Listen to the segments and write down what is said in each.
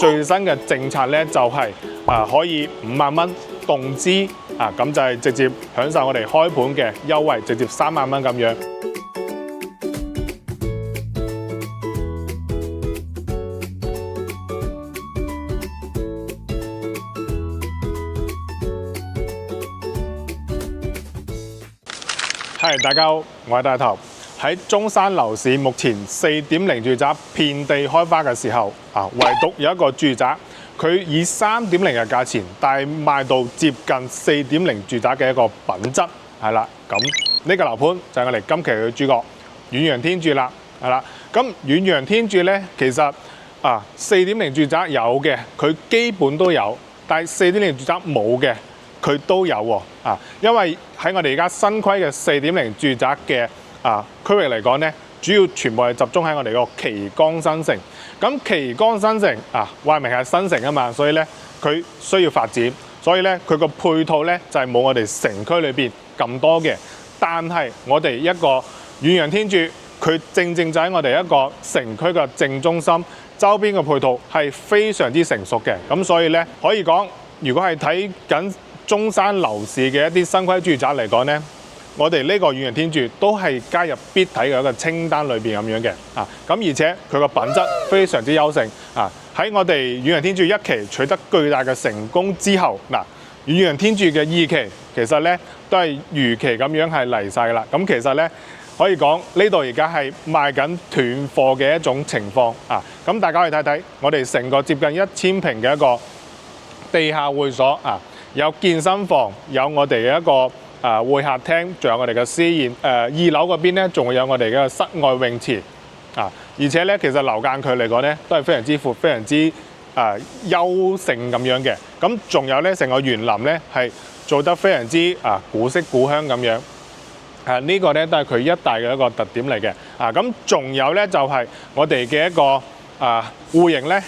最新嘅政策咧就係可以5萬蚊動資咁就係直接享受我哋開盤嘅優惠，直接3萬蚊咁樣。係，大家好，我係大頭。喺中山樓市目前4.0住宅遍地開花嘅時候，唯獨有一個住宅，佢以3.0嘅價錢，但係賣到接近4.0住宅嘅一個品質，係啦。咁呢個樓盤就係我哋今期嘅主角遠洋天鑄啦，係啦。咁遠洋天鑄咧，其實4.0住宅有嘅，佢基本都有，但係4.0住宅冇嘅，佢都有喎。因為喺我哋而家新規嘅4.0住宅嘅區域嚟講咧，主要全部係集中喺我哋個旗杆新城。咁旗杆新城話明係新城啊嘛，所以咧佢需要發展，所以咧佢個配套咧就係冇我哋城區裏邊咁多嘅。但係我哋一個遠洋天鑄，佢正正就喺我哋一個城區嘅正中心，周邊嘅配套係非常之成熟嘅。咁所以咧可以講，如果係睇緊中山樓市嘅一啲新規住宅嚟講咧，我哋呢個遠洋天鑄都係加入必睇嘅一個清單裏邊咁樣嘅咁而且佢個品質非常之優勝喺我哋遠洋天鑄一期取得巨大嘅成功之後，遠洋天鑄嘅2期其實咧都係如期咁樣係嚟晒啦。咁其實咧可以講呢度而家係賣緊斷貨嘅一種情況咁大家可以睇睇我哋成個接近1000平嘅一個地下會所有健身房，有我哋嘅一個會客廳，仲有我哋嘅私宴。2樓嗰邊咧，仲會有我哋嘅室外泳池而且咧，其實樓間距嚟講咧，都係非常之闊，非常之優勝咁樣嘅。咁仲有咧，成個園林咧係做得非常之古色古香咁樣。呢個咧都係佢一大嘅一個特點嚟嘅。咁仲有咧就係我哋嘅一個戶型咧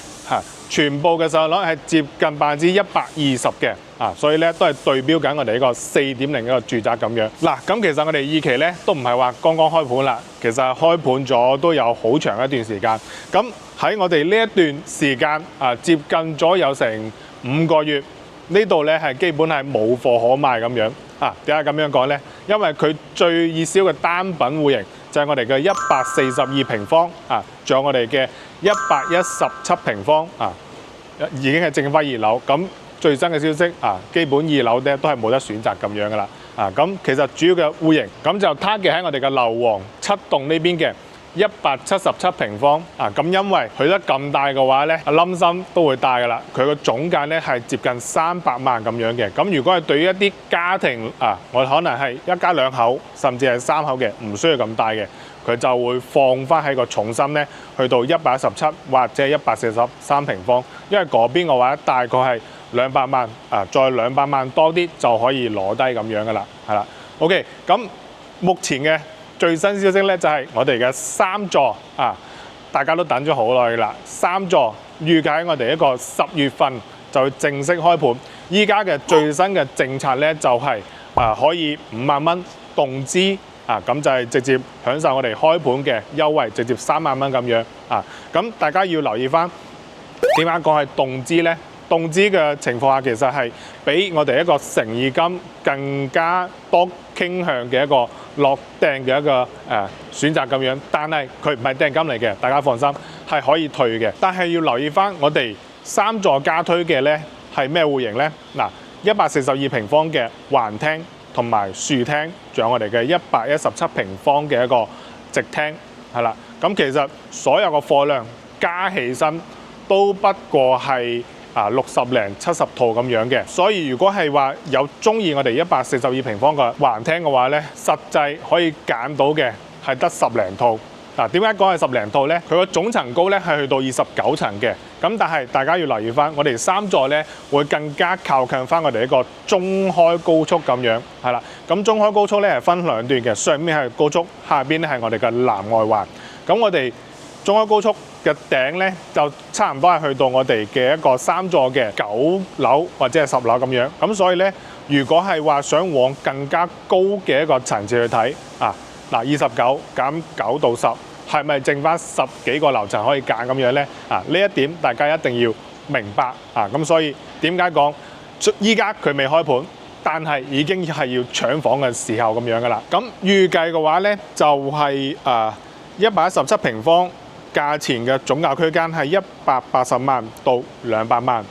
全部嘅售樓率係接近120%嘅。所以咧都係對標緊我哋呢個4.0嘅一個住宅咁樣。咁其實我哋2期咧都唔係話剛剛開盤啦，其實開盤咗都有好長一段時間。咁喺我哋呢一段時間接近咗有成5個月，呢度咧係基本係冇貨可賣咁樣。點解咁樣講咧？因為佢最易銷嘅單品戶型就係我哋嘅142平方仲有我哋嘅117平方已經係剩翻2樓。咁最新嘅消息基本2樓咧都係冇得選擇咁樣噶啦。咁其實主要嘅戶型咁就 target 喺我哋嘅樓王7棟呢邊嘅177平方咁因為去得咁大嘅話咧，冧心都會大噶啦。佢個總價咧係接近300萬咁樣嘅。咁如果係對於一啲家庭我可能係1家2口甚至係3口嘅，唔需要咁大嘅，佢就會放翻喺個重心咧，去到117或者143平方，因為嗰邊嘅話大概係200萬再200萬多啲就可以攞低咁樣噶啦，係啦。OK， 咁目前嘅最新消息咧就係我哋嘅3座大家都等咗好耐啦。3座預計喺我哋一個10月份就會正式開盤。依家嘅最新嘅政策咧就係可以5萬蚊動資咁就係直接享受我哋開盤嘅優惠，直接3萬蚊咁樣咁大家要留意翻點解講係動資咧？動資嘅情況下，其實係比我哋一個誠意金更加多傾向嘅一個落訂嘅一個選擇咁樣。但係佢唔係訂金嚟嘅，大家放心係可以退嘅。但係要留意翻我哋3座加推嘅咧係咩戶型咧？142平方嘅橫廳同埋豎廳，仲有我哋嘅117平方嘅一個直廳，係啦。咁其實所有嘅貨量加起身都不過係60零70套咁樣嘅。所以如果係話有中意我哋142平方嘅橫廳嘅話咧，實際可以揀到嘅係得10零套。點解講係10零套咧？佢個總層高咧係去到29層嘅。咁但係大家要留意翻，我哋3座咧會更加靠近翻我哋一個中開高速咁樣，係啦。咁中開高速咧係分2段嘅，上面係高速，下邊咧係我哋嘅南外環。咁我哋中開高速嘅頂咧就差唔多係去到我哋嘅一個3座嘅9樓或者係10樓咁樣。咁所以咧，如果係話想往更加高嘅一個層次去睇29減9到10，係咪剩翻10幾個樓層可以揀咁樣咧？呢一點大家一定要明白啊。咁所以點解講依家佢未開盤，但係已經係要搶房嘅時候咁樣噶啦。咁預計嘅話咧，就係117平方，價錢嘅總價區間係180萬到200萬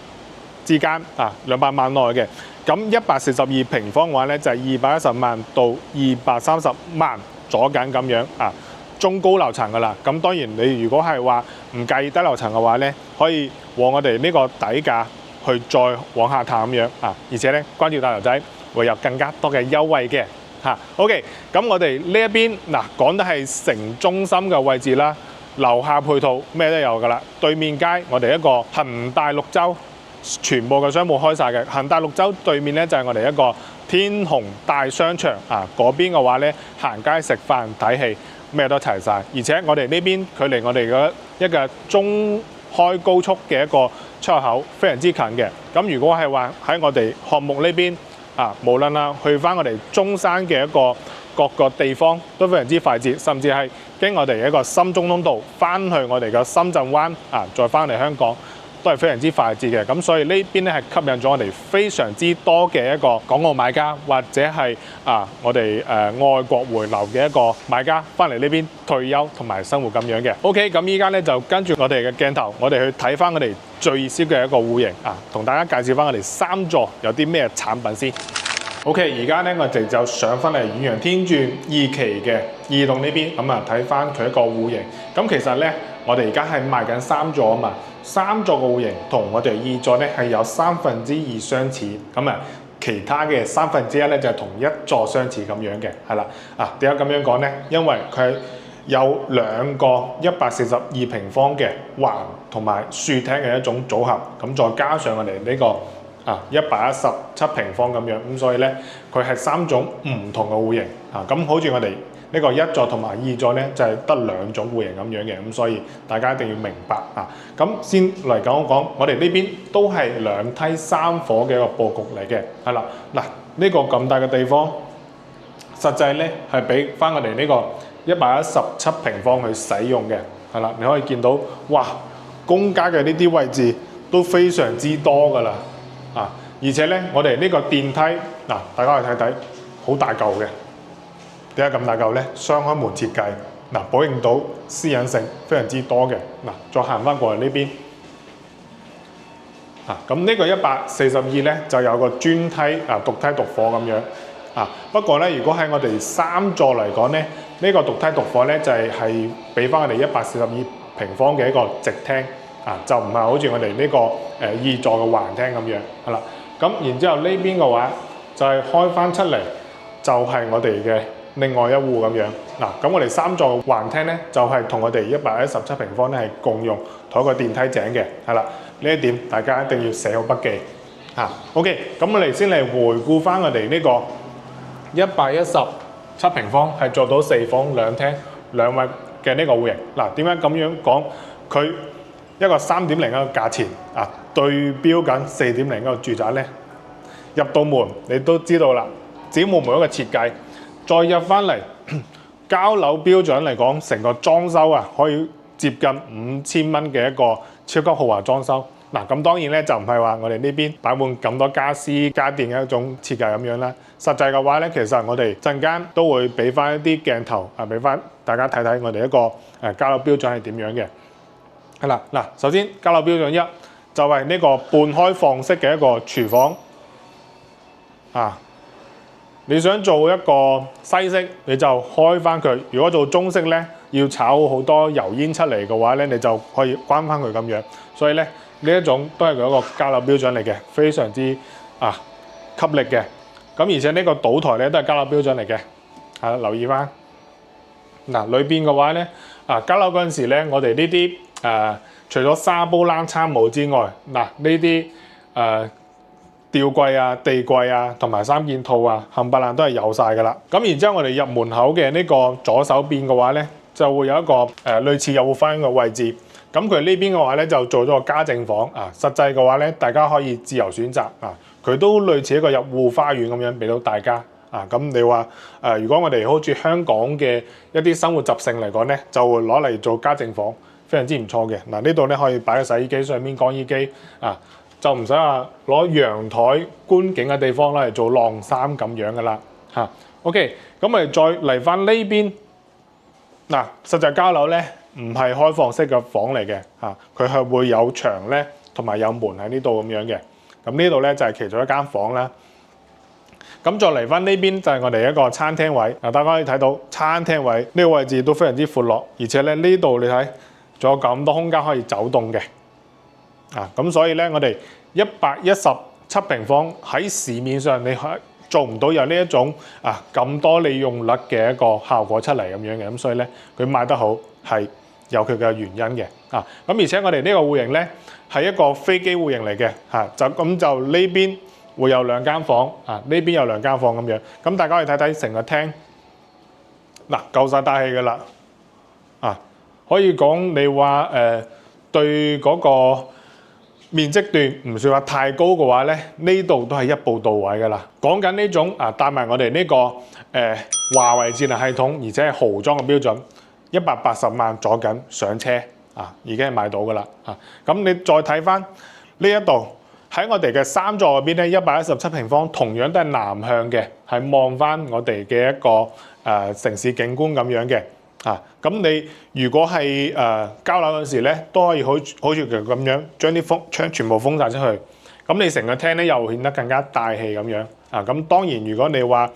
之間啊，200萬內嘅。咁142平方嘅話咧，就係210萬到230萬左緊咁樣啊，中高樓層噶啦。咁當然你如果係話唔介意低樓層嘅話咧，可以往我哋呢個底價去再往下探咁樣啊。而且咧，關注大頭仔會有更加多嘅優惠嘅嚇。OK， 咁我哋呢一邊嗱講得係城中心嘅位置啦，樓下配套咩都有噶啦。對面街我哋一個恒大綠洲。全部嘅商鋪開晒嘅，恒大綠洲對面咧就係我哋一個天虹大商場啊，嗰邊嘅話咧行街食飯睇戲咩都齊晒，而且我哋呢邊距離我哋嘅一個中開高速嘅一個出口非常之近嘅。咁如果係話喺我哋項目呢邊啊，無論去翻我哋中山嘅一個各個地方都非常之快捷，甚至係經我哋一個深中通道翻去我哋嘅深圳灣啊，再翻嚟香港。都係非常之快捷嘅，咁所以呢邊咧係吸引咗我哋非常之多嘅一個港澳買家，或者係我哋外國回流嘅一個買家翻嚟呢邊退休同埋生活咁樣嘅。OK， 咁依家咧就跟住我哋嘅鏡頭，我哋去睇翻我哋最熱銷嘅一個戶型啊，同大家介紹翻我哋3座有啲咩產品先。OK， 而家咧我哋就上翻嚟遠洋天鑽2期嘅2棟呢邊，咁睇翻佢一個戶型。咁其實咧，我哋而家係賣緊3座啊嘛。3座嘅戶型同我哋2座咧係有2/3相似，咁其他嘅1/3咧就係同1座相似咁樣嘅，係啦。點解咁樣講咧？因為佢有2個142平方嘅橫同埋豎廳嘅一種組合，咁再加上我哋呢個117平方咁樣，咁所以咧佢係3種唔同嘅戶型啊。咁好似我哋呢個1座同埋2座咧，就係得2種戶型咁樣嘅，咁所以大家一定要明白啊。咁先嚟講，我哋呢邊都係2梯3伙嘅一個佈局嚟嘅，係啦。嗱，呢個咁大嘅地方，實際咧係俾翻我哋呢個117平方去使用嘅，係啦。你可以見到，哇，公家嘅呢啲位置都非常之多㗎啦，而且咧我哋呢個電梯嗱，大家去睇睇，好大嚿嘅。點解咁大嚿咧？雙開門設計，保證到私隱性非常之多嘅。再行翻過嚟呢邊，咁呢個142咧就有個專梯獨梯獨伙咁樣。不過咧，如果喺我哋3座嚟講咧，呢個獨梯獨伙咧就係俾翻我哋142平方嘅一個直廳，就唔係好似我哋呢個2座嘅橫廳咁樣，係啦。咁然之後呢邊嘅話就係開翻出嚟，就係我哋嘅另外一戶咁樣。咁我哋3座嘅橫廳咧，就係同我哋117平方咧係共用同一個電梯井嘅，係啦。呢一點大家一定要寫好筆記。OK， 咁我哋先嚟回顧翻我哋呢個117平方係做到4房2廳2衛嘅呢個戶型。點解咁樣講？佢一個3.0一個價錢對標緊4.0一個住宅咧，入到門你都知道啦，只冇每一個設計。再入翻嚟交樓標準嚟講，成個裝修可以接近5000蚊嘅一個超級豪華裝修。咁當然咧就唔係話我哋呢邊擺滿咁多家私家電嘅一種設計咁樣啦。實際嘅話咧，其實我哋陣間都會俾翻一啲鏡頭俾翻大家睇睇我哋一個交樓標準係點樣嘅。係啦，首先交樓標準1就係呢個半開放式嘅一個廚房。你想做一個西式，你就開翻佢；如果做中式咧，要炒好多油煙出嚟嘅話咧，你就可以關翻佢咁樣。所以咧呢一種都係佢一個交樓標準嚟嘅，非常之吸力嘅。咁而且呢個賭台咧都係交樓標準嚟嘅，留意翻。裏邊嘅話咧交樓嗰陣時咧，我哋呢啲除咗沙煲冷餐冇之外，呢啲吊櫃地櫃同埋3件套冚唪唥都係有晒噶啦。咁然之後我哋入門口嘅呢個左手邊嘅話咧，就會有一個類似入戶花園嘅位置。咁佢呢邊嘅話咧就做咗個家政房實際嘅話咧，大家可以自由選擇佢都類似一個入戶花園咁樣俾到大家咁你話如果我哋好似香港嘅一啲生活習性嚟講咧，就會攞嚟做家政房。非常之唔錯嘅。嗱，呢度咧可以擺個洗衣機上面乾衣機啊，就唔使話攞陽台觀景嘅地方嚟做晾衫咁樣噶啦嚇。OK， 咁我哋再嚟翻呢邊嗱，實際交樓咧唔係開放式嘅房嚟嘅嚇，佢係會有牆咧同埋有門喺呢度咁樣嘅。咁呢度咧就係其中一間房啦。咁再嚟翻呢邊就係我哋一個餐廳位，嗱，大家可以睇到餐廳位呢個位置都非常之闊落，而且咧呢度你睇仲有咁多空間可以走動嘅，咁所以咧我哋117平方喺市面上你係做唔到有呢一種咁多利用率嘅一個效果出嚟咁樣嘅，咁所以咧佢賣得好係有佢嘅原因嘅，咁而且我哋呢個戶型咧係一個飛機戶型嚟嘅，就呢邊會有兩間房，呢邊有兩間房咁樣，咁大家可以睇睇成個廳，嗱夠晒大氣㗎啦，可以講你話對嗰個面積段唔算話太高嘅話咧，呢度都係一步到位㗎啦。講緊呢種帶埋我哋呢個華為智能系統，而且係豪裝嘅標準，180萬左緊上車已經係買到㗎啦。咁你再睇翻呢一度。喺我哋嘅3座嗰邊咧，117平方，同樣都係南向嘅，係望翻我哋嘅一個城市景觀咁樣嘅。咁你如果係交樓嗰時咧，都可以好似佢咁樣將啲窗全部封晒出去。咁你成個廳咧又顯得更加大氣咁樣。咁當然如果你話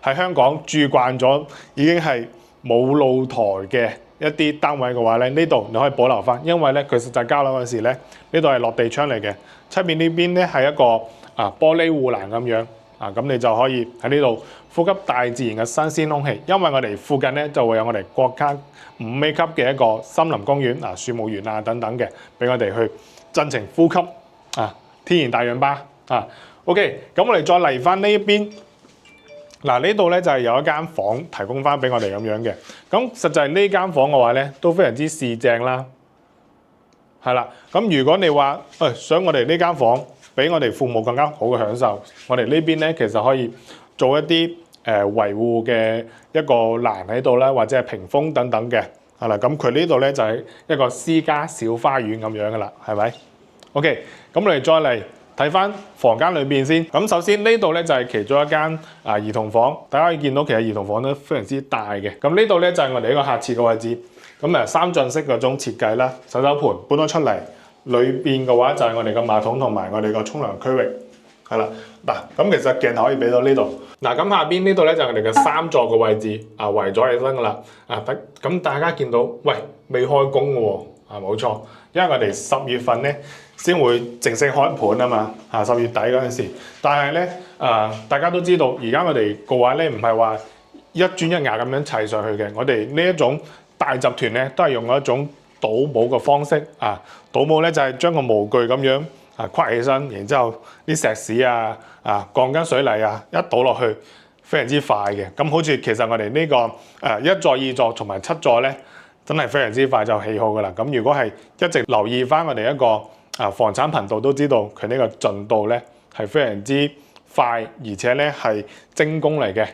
喺香港住慣咗，已經係冇露台嘅一啲單位嘅話咧，呢度你可以保留翻，因為咧佢實際交樓嗰時咧，呢度係落地窗嚟嘅。出面呢邊咧係一個玻璃護欄咁樣，咁你就可以喺呢度呼吸大自然嘅新鮮空氣。因為我哋附近咧就會有我哋國家5A級嘅一個森林公園、樹木園等等嘅，俾我哋去盡情呼吸天然大氧吧。OK， 咁我哋再嚟翻呢一邊，呢度咧就係有一間房提供翻俾我哋咁樣嘅。咁實際呢間房嘅話咧都非常之市正啦。係啦，咁如果你話想我哋呢間房俾我哋父母更加好嘅享受，我哋呢邊咧其實可以做一啲維護嘅一個欄喺度啦，或者係屏風等等嘅，係啦。咁佢呢度咧就係一個私家小花園咁樣噶啦，係咪 ？OK， 咁我哋再嚟睇翻房間裏邊先。咁首先呢度咧就係其中一間兒童房，大家可以見到其實兒童房都非常之大嘅。咁呢度咧就係我哋一個客廁嘅位置。咁三進式嗰種設計啦，洗手盆搬咗出嚟，裏邊嘅話就係我哋嘅馬桶同埋我哋個沖涼區域，係啦。咁其實鏡頭可以俾到呢度。咁下邊呢度咧就係我哋嘅3座嘅位置，圍咗起身噶啦。咁大家見到，喂，未開工嘅喎，冇錯，因為我哋10月份咧先會正式開盤啊嘛，10月底嗰陣時。但係咧，大家都知道，而家我哋嘅話咧唔係話一磚一瓦咁樣砌上去嘅，我哋呢一種大集團咧都係用一種倒模嘅方式倒模咧就係將個模具咁樣框起身，然之後啲石屎鋼筋水泥一倒落去，非常之快嘅。咁好似其實我哋呢個1座、2座同埋7座咧，真係非常之快就起好噶啦。咁如果係一直留意翻我哋一個房產頻道，都知道佢呢個進度咧係非常之快，而且咧係精工嚟嘅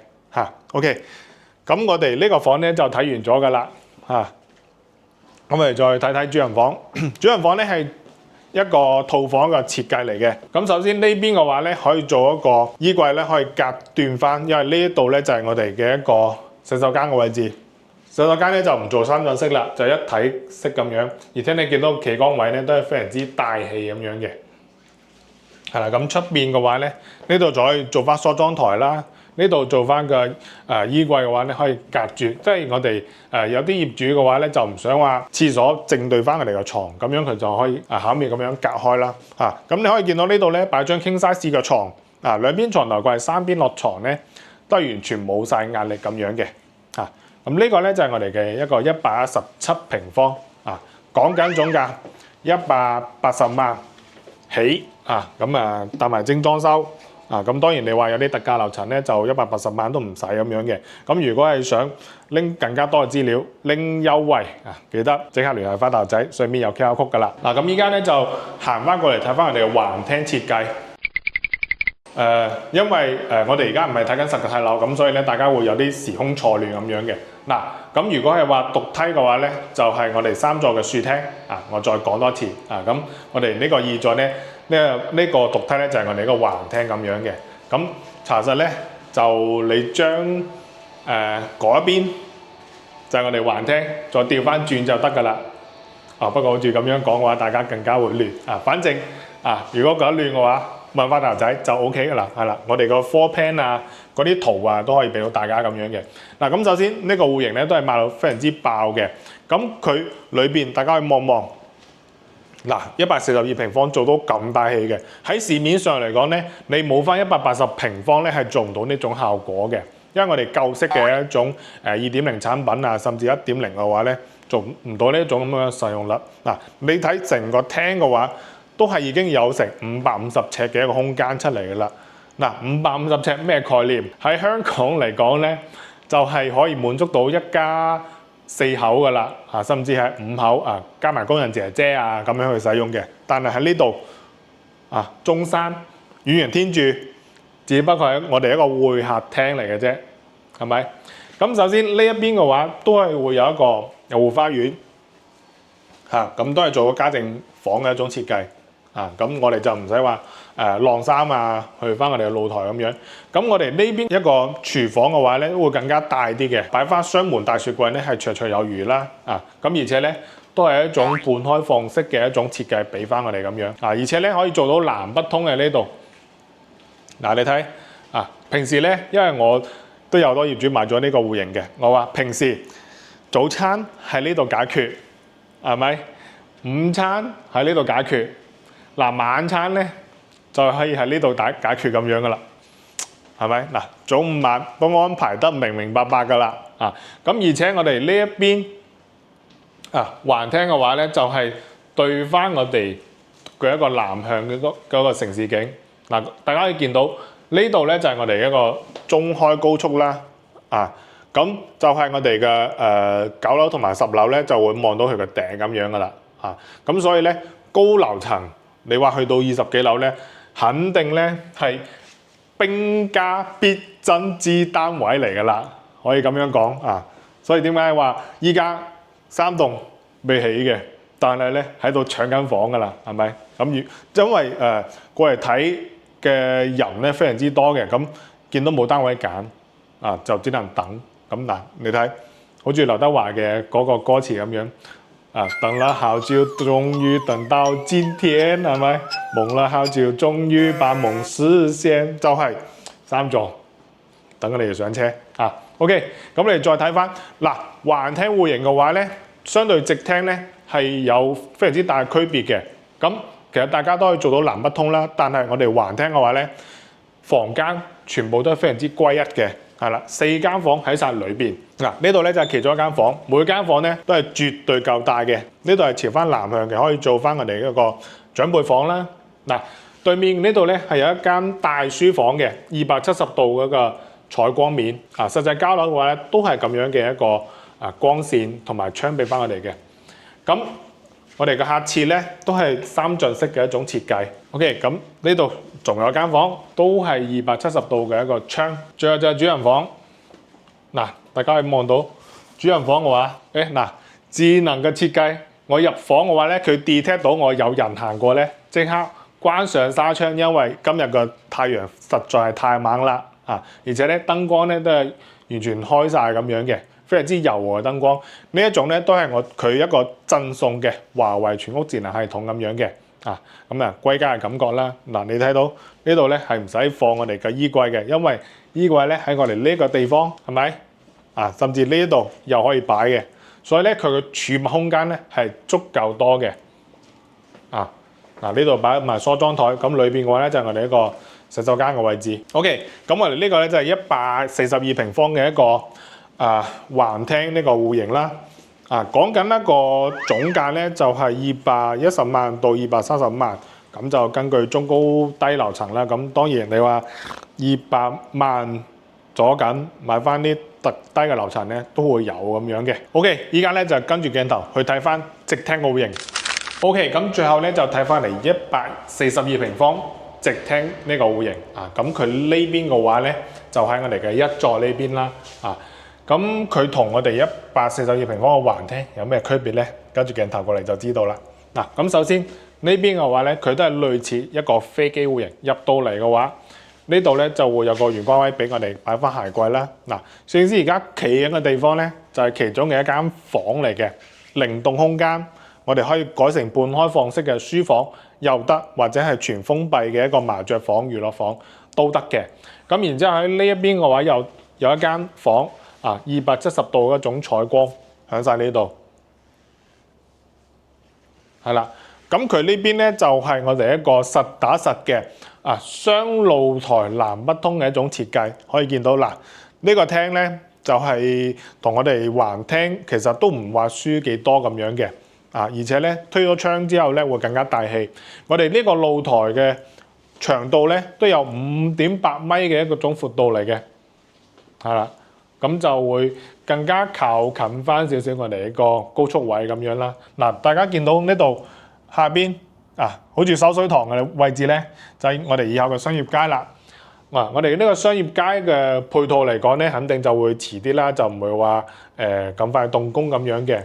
OK， 咁我哋呢個房咧就睇完咗噶啦。咁我哋再睇睇主人房。主人房咧係一個套房嘅設計嚟嘅。咁首先呢邊嘅話咧，可以做一個衣櫃咧，可以隔斷翻，因為呢一度咧就係我哋嘅一個洗手間嘅位置。洗手間咧就唔做3進式啦，就一體式咁樣。而且你見到企缸位咧都係非常之大氣咁樣嘅。係啦，咁出邊嘅話咧，呢度就可以做翻梳妝台啦。呢度做翻個衣櫃嘅話咧，可以隔住，即係我哋有啲業主嘅話咧，就唔想話廁所正對翻我哋個床，咁樣佢就可以巧妙咁樣隔開啦。咁你可以見到呢度咧擺張 king size 嘅床，兩邊床頭櫃3邊落床咧，都係完全冇晒壓力咁樣嘅。咁呢個咧就係我哋嘅一個117平方，講緊總價180萬起，咁搭埋精裝修。咁當然你話有啲特價樓層咧，就180萬都唔使咁樣嘅。咁如果係想拎更加多嘅資料，拎優惠記得即刻聯繫翻大仔，上面有 QR code 噶啦。咁依家咧就行翻過嚟睇翻我哋嘅橫廳設計。因為我哋而家唔係睇緊實體樓，咁所以咧大家會有啲時空錯亂咁樣嘅。嗱，咁如果係話獨梯嘅話咧，就係我哋3座嘅豎廳啊。我再講多次啊，咁我哋呢個2座咧，呢個獨梯咧就係我哋一個橫廳咁樣嘅。咁查實咧就你將嗰一邊就係我哋橫廳，再調翻轉就得㗎啦。啊，不過好似咁樣講嘅話，大家更加會亂啊。反正啊，如果覺得亂嘅話，問翻頭仔就 O K 㗎啦，係啦，我哋個 floor plan 啊，嗰啲圖啊都可以俾到大家咁樣嘅。嗱，咁首先呢個戶型咧都係賣到非常之爆嘅。咁佢裏邊大家去望望，嗱，142平方做到咁大氣嘅，喺市面上嚟講咧，你冇翻180平方咧係做唔到呢種效果嘅，因為我哋舊式嘅一種2.0產品啊，甚至1.0嘅話咧，做唔到呢一種咁樣嘅實用率。嗱，你睇成個廳嘅話，都係已經有成550尺嘅一個空間出嚟㗎啦。嗱，550尺咩概念？喺香港嚟講咧，就係可以滿足到一家4口㗎啦，啊，甚至係5口啊，加埋工人姐姐啊咁樣去使用嘅。但係喺呢度啊，中山遠洋天鑄，只不過係我哋一個會客廳嚟嘅啫，係咪？咁首先呢一邊嘅話，都係會有一個後花園，嚇，咁都係做個家政房嘅一種設計。啊，咁我哋就唔使話晾衫啊，去翻我哋嘅露台咁樣。咁我哋呢邊一個廚房嘅話咧，會更加大啲嘅，擺翻雙門大雪櫃咧係綽綽有餘啦。啊，咁而且咧都係一種半開放式嘅一種設計，俾翻我哋咁樣。啊，而且咧可以做到南北通嘅呢度。嗱，你睇啊，平時咧，因為我都有好多業主買咗呢個戶型嘅，我話平時早餐喺呢度解決，係咪？午餐喺呢度解決。嗱，晚餐咧就可以喺呢度解決咁樣噶啦，係咪？嗱，早午晚都安排得明明白白噶啦，啊，咁而且我哋呢一邊啊橫廳嘅話咧，就係對翻我哋嘅一個南向嘅嗰個城市景。嗱，大家可以見到呢度咧就係我哋一個中開高速啦，啊，咁就係我哋嘅9樓同埋10樓咧就會望到佢個頂咁樣噶啦，啊，咁所以咧高樓層。你話去到20幾樓咧，肯定咧係兵家必爭之單位嚟㗎啦，可以咁樣講啊。所以點解話依家3棟未起嘅，但係咧喺度搶緊房㗎啦，係咪？咁因為過嚟睇嘅人咧非常之多嘅，咁見到冇單位揀啊，就只能等。咁嗱，你睇好似劉德華嘅嗰個歌詞咁樣。啊！等了好久，終於等到今天，係咪？夢了好久，終於把夢實現，就係3座，等我哋上車啊 ！OK， 咁你哋再睇翻嗱，橫廳戶型嘅話咧，相對直廳咧係有非常之大嘅區別嘅。咁其實大家都可以做到南北通啦，但係我哋橫廳嘅話咧，房間全部都係非常之歸一嘅。係啦，4間房喺晒裏邊。嗱，呢度咧就係其中一間房，每間房咧都係絕對夠大嘅。呢度係朝翻南向嘅，可以做翻我哋一個長輩房啦。嗱，對面呢度咧係有一間大書房嘅，270度嗰個採光面。啊，實際交樓嘅話咧都係咁樣嘅一個光線同埋窗俾翻我哋嘅。咁我哋嘅客廁咧都係3進式嘅一種設計。OK， 咁呢度仲有間房，都係270度嘅一個窗。最後就係主人房。嗱，大家可以望到主人房嘅話，嗱，智能嘅設計。我入房嘅話咧，佢 detect 到我有人行過咧，即刻關上紗窗，因為今日嘅太陽實在係太猛啦。啊，而且咧燈光咧都係完全開晒咁樣嘅。非常之柔和嘅燈光，呢一種咧都係佢一個贈送嘅華為全屋智能系統咁樣嘅，咁歸家嘅感覺啦。嗱，你睇到呢度咧係唔使放我哋嘅衣櫃嘅，因為衣櫃咧喺我哋呢個地方係咪？甚至呢度又可以擺嘅，所以咧佢嘅儲物空間咧係足夠多嘅。呢度擺埋梳妝台，咁裏邊嘅話咧就係我哋一個洗手間嘅位置。OK， 咁我哋呢個咧就係142平方嘅一個橫廳呢個戶型啦，講緊一個總價咧就係210萬到235萬，咁就根據中高低樓層啦。咁當然你話200萬左緊買翻啲特低嘅樓層咧，都會有咁樣嘅。OK， 依家咧就跟住鏡頭去睇翻直廳嘅戶型。OK， 咁最後咧就睇翻嚟142平方直直廳呢個戶型啊。咁佢呢邊嘅話咧，就喺我哋嘅一座呢邊啦啊。咁佢同我哋142平方嘅橫廳有咩區別咧？跟住鏡頭過嚟就知道啦。嗱，咁首先呢邊嘅話咧，佢都係類似一個飛機戶型，入到嚟嘅話，呢度咧就會有個玄關位俾我哋擺翻鞋櫃啦。嗱，攝影師而家企緊嘅地方咧，就係其中嘅一間房嚟嘅靈動空間，我哋可以改成半開放式嘅書房又得，或者係全封閉嘅一個麻雀房、娛樂房都得嘅。咁然之後喺呢一邊嘅話，有一間房啊，270度嗰種採光喺晒呢度，係啦。咁佢呢邊咧就係我哋一個實打實嘅雙露台南北通嘅一種設計，可以見到嗱，呢個廳咧就係同我哋橫廳其實都唔話輸幾多咁樣嘅而且咧推咗窗之後咧會更加大氣。我哋呢個露台嘅長度咧都有5.8米嘅一個種闊度嚟嘅，係啦，咁就會更加靠近翻少少我哋呢個高速位咁樣啦。嗱，大家見到呢度下邊好似守水塘嘅位置咧，就係我哋以後嘅商業街啦。我哋呢個商業街嘅配套嚟講咧，肯定就會遲啲啦，就唔會話咁快動工咁樣嘅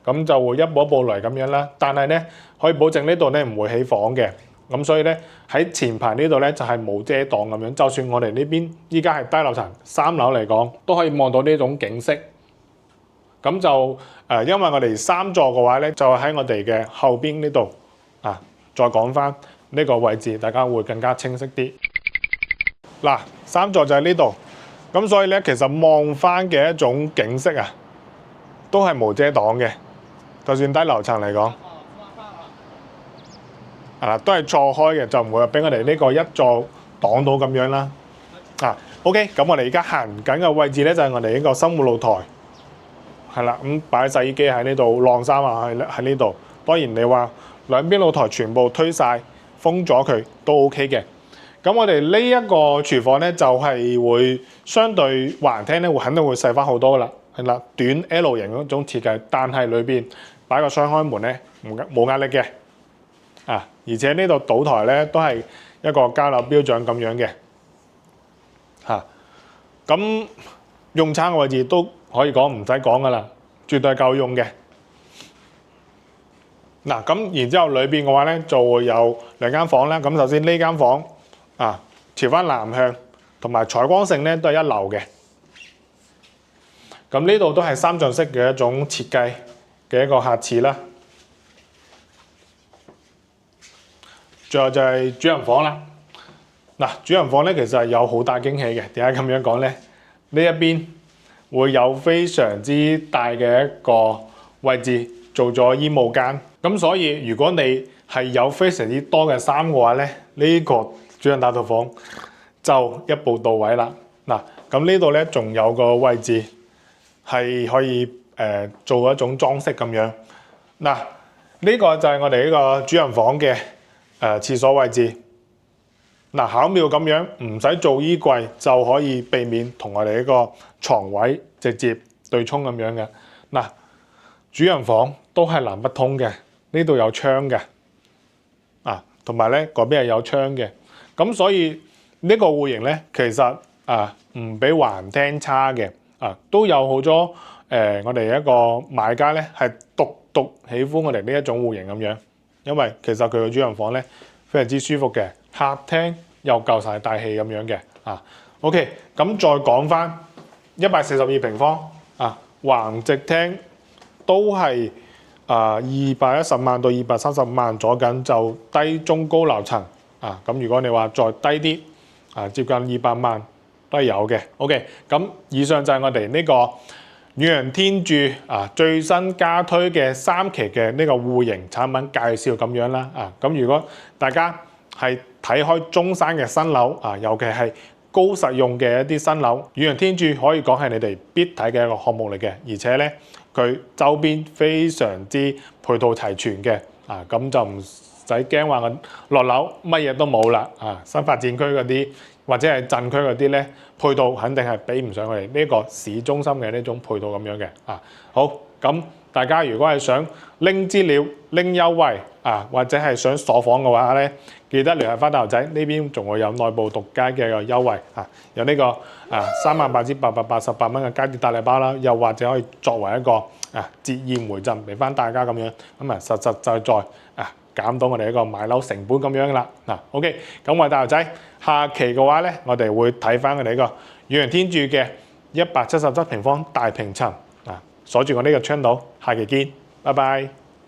咁就會一步一步嚟咁樣啦。但係咧可以保證呢度咧唔會起房嘅，咁所以咧喺前排呢度咧就係冇遮擋咁樣。就算我哋呢邊依家係低樓層3樓嚟講，都可以望到呢種景色。咁就因為我哋3座嘅話咧，就喺我哋嘅後邊呢度再講翻呢個位置，大家會更加清晰啲。嗱，3座就喺呢度，咁所以咧其實望翻嘅一種景色都係無遮擋嘅，就算低樓層嚟講，都係錯開嘅，就唔會俾我哋呢個一座擋到咁樣啦。OK， 咁我哋而家行緊嘅位置咧就係我哋呢個生活露台。係啦，咁擺洗衣機喺呢度，晾衫喺呢度。當然你話兩邊露台全部推晒封咗佢都 OK 嘅。咁我哋呢一個廚房咧就係會相對橫廳咧會肯定會細翻好多噶啦，係啦，短 L 型嗰種設計，但係裏邊擺個雙開門咧冇壓力嘅而且呢度倒台咧都係一個交樓標準咁樣嘅咁用餐嘅位置都可以講唔使講噶啦，絕對夠用嘅。嗱，咁然之後裏邊嘅話咧就會有2間房啦。咁首先呢間房朝翻南向，同埋採光性咧都係一流嘅。咁呢度都係3進式嘅一種設計嘅一個客廁啦。最後就係主人房啦。嗱，主人房咧其實係有好大驚喜嘅。點解咁樣講咧？呢一邊會有非常之大嘅一個位置做咗衣帽間，咁所以如果你係有非常之多嘅衫嘅話咧，呢個主人大套房就一步到位啦。嗱，咁呢度咧仲有個位置係可以做一種裝飾咁樣。嗱，呢個就係我哋呢個主人房嘅廁所位置。嗱，巧妙咁樣唔使做衣櫃就可以避免同我哋呢個床位直接對沖咁樣嘅。嗱，主人房都係南北通嘅，呢度有窗嘅同埋咧嗰邊係有窗嘅。咁所以呢個戶型咧其實唔比橫廳差嘅都有好多我哋一個買家咧係獨喜歡我哋呢一種戶型咁樣，因為其實佢個主人房咧非常之舒服嘅，客廳又夠晒大氣咁樣嘅OK， 咁再講翻142平方橫直廳都係210萬到235萬左緊，就低中高樓層咁如果你話再低啲接近200萬都係有嘅。OK， 咁以上就係我哋呢個遠洋天鑄最新加推嘅3期嘅呢個戶型產品介紹咁樣啦咁如果大家係睇開中山嘅新樓尤其係高實用嘅一啲新樓，遠洋天鑄可以講係你哋必睇嘅一個項目嚟嘅，而且咧佢周邊非常之配套齊全嘅咁就唔使驚話我落樓乜嘢都冇啦新發展區嗰啲或者係鎮區嗰啲咧配套肯定係比唔上我哋呢個市中心嘅呢種配套咁樣嘅好，咁大家如果係想拎資料、拎優惠或者係想鎖房嘅話咧，記得聯繫翻大頭仔呢邊，仲會有內部獨家嘅個優惠有呢個38,888蚊嘅街跌大禮包啦，又或者可以作為一個折現回贈俾翻大家咁樣，咁實實在在減到我哋一個買樓成本咁樣啦。OK， 咁我係大頭仔，下期嘅話咧，我哋會睇翻我哋呢個遠洋天鑄嘅177平方大平層鎖住我呢個 channel，下期見，拜拜。